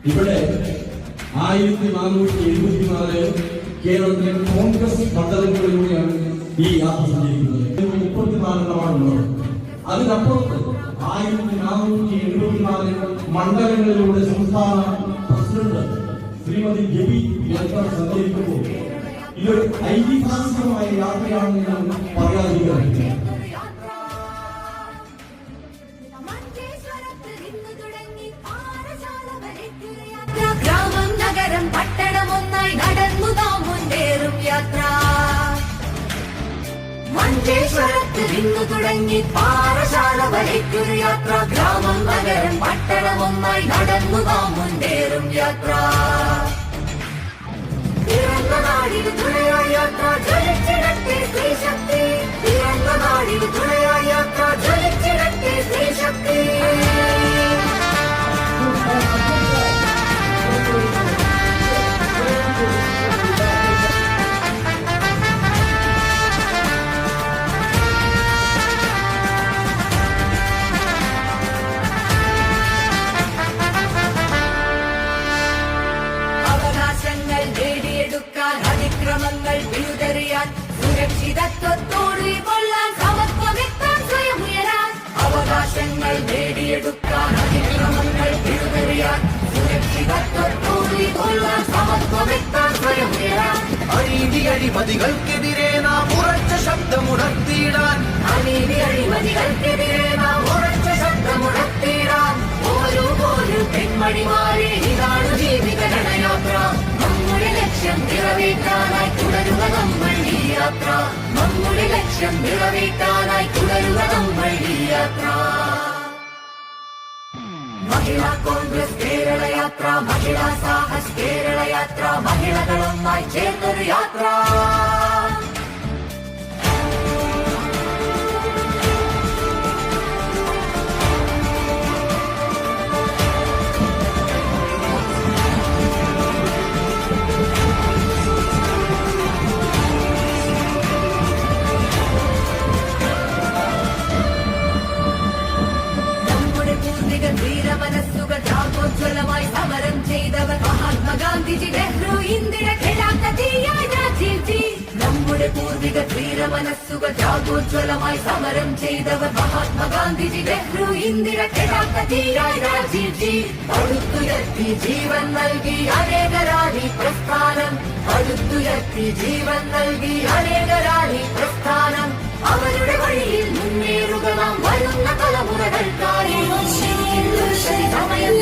ഇവിടെ 1474 കേരളത്തിലെ കോൺഗ്രസ് മണ്ഡലങ്ങളിലൂടെയാണ് ഈ യാത്ര സഞ്ചരിക്കുന്നത്. 34 അതിനപ്പുറത്ത് 1474 മണ്ഡലങ്ങളിലൂടെ സംസ്ഥാന പ്രസിഡന്റ് ശ്രീമതി ജബി യാത്ര സഞ്ചരിക്കുമ്പോൾ ഇതൊരു ഐതിഹാസികമായ യാത്രയാണെന്ന് ഞാൻ പറയാതിരിക്കുന്നു. ഗ്രാമം നഗരം പട്ടണമൊന്നായി നടന്നു നാം മുന്നേറും യാത്ര. മഞ്ചേശ്വരത്ത് നിന്നു തുടങ്ങി പാറശാല വരയ്ക്കൊരു യാത്ര. ഗ്രാമം നഗരം പട്ടണമൊന്നായി നടന്നു നാം മുന്നേറും യാത്ര. പിറന്ന നാടിന് തുണയായ യാത്ര ജ്വലിച്ചിടട്ടെ സ്ത്രീശക്തി. പിറന്ന നാടിന് തുണയായ യാത്ര ജ്വലിച്ചിടട്ടെ സ്ത്രീശക്തി. അതിക്രമങ്ങൾ പിഴുതെറിയാൻ സുരക്ഷിതത്വത്തോടെ കൊള്ളാൻ സമത്വമെത്താൻ സ്വയം ഉയരാൻ. അവകാശങ്ങൾ നേടിയെടുക്കാൻ അതിക്രമങ്ങൾ പിഴുതെറിയാൻ സുരക്ഷിതത്വത്തോടെ കൊള്ളാൻ സമത്വമെത്താൻ സ്വയം ഉയരാൻ. അനീതി അഴിമതികൾക്കെതിരെ നാം ഉറച്ച ശബ്ദമുണർത്തിയിടാൻ. അനീതി അഴിമതികൾക്കെതിരെ നാം ഉറച്ച ശബ്ദമുണർത്തിയിടാൻ. ഓരോ പെൺമണിമാരെ ഇതാണ് ജീവിത ഗണയാത്ര. നമ്മുടെ ലക്ഷ്യം നിറവേറ്റാനായി തുടരുക നമ്മൾ ഈ യാത്ര. നമ്മുടെ ലക്ഷ്യം നിറവേറ്റാനായി തുടരുക നമ്മൾ ഈ യാത്ര. മഹിളാ കോൺഗ്രസ് കേരള യാത്ര, മഹിളാ സാഹസ് കേരള യാത്ര, മഹിളകളൊന്നായി ചേർന്നൊരു യാത്ര. ധീരമനസ്സുകൾ ത്യാഗോജ്വലമായി സമരം ചെയ്തവർ മഹാത്മാഗാന്ധിജി, നെഹ്റു, ഇന്ദിര, ഖിലാഫത്ത് തീയായി രാജീവ് ജി. നമ്മുടെ പൂർവിക ധീരമനസ്സുകൾ ത്യാഗോജ്വലമായി സമരം ചെയ്തവർ മഹാത്മാഗാന്ധിജി, നെഹ്റു, ഇന്ദിര, ഖിലാഫത്ത് തീയായി രാജീവ് ജി. പടുത്തുയർത്തി ജീവൻ നൽകി അനേകരാണി പ്രസ്ഥാനം. പടുത്തുയർത്തി ജീവൻ നൽകി അനേകരാണി പ്രസ്ഥാനം. അവരുടെ വഴിയിൽ മുന്നേറുക നാം വരുന്ന തലമുറകൾക്കായി. സമയം